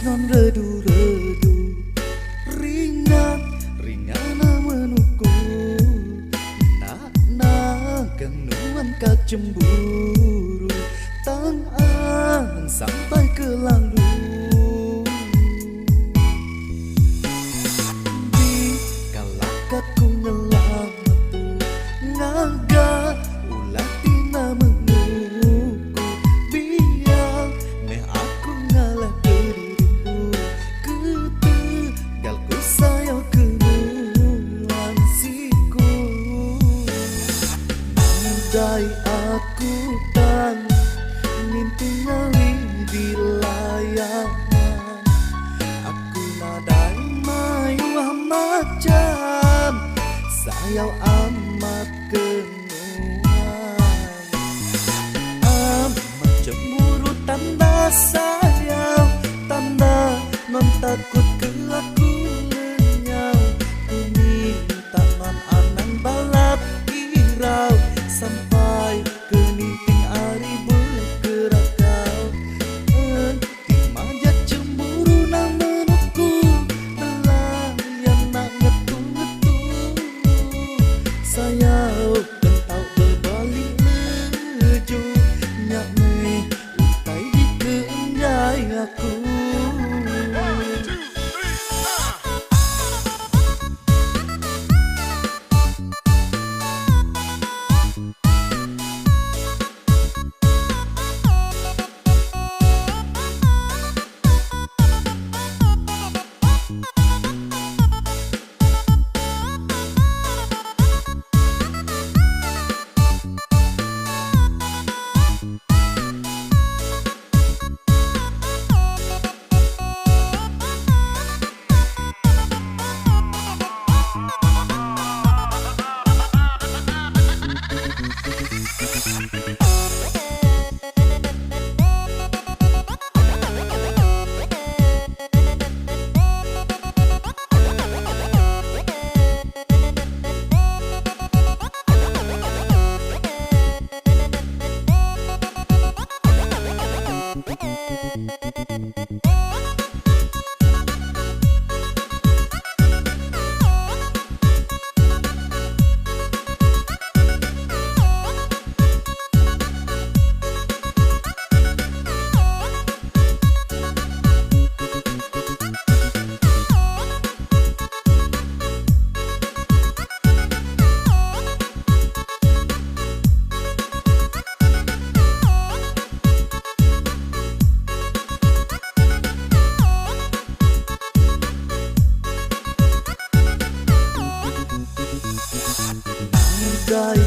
non redu-redu, ringan menuku, nak kenuan kacemburu, tangan sampai ke lalu. Di kalakatku ngelamatu, ngaga ulah tina menguku, biar meh aku ngalah dirimu, ketegalku sayang kenuan siku. Andai aku dan mimpi ngali di layangan, aku nadai mayuah macam sayau amat kenuan. Amat cemburu tanda sayang, tanda non takut ke aku lenyau. Ku minta non anang balap irau, sampai ke ninting ari bergerak kau. Enti manjat cemburu nang menuku, nelayan nak ngetu-ngetu. Sayau kentau berbalik leju, nyak meh utai di keendai aku. Andai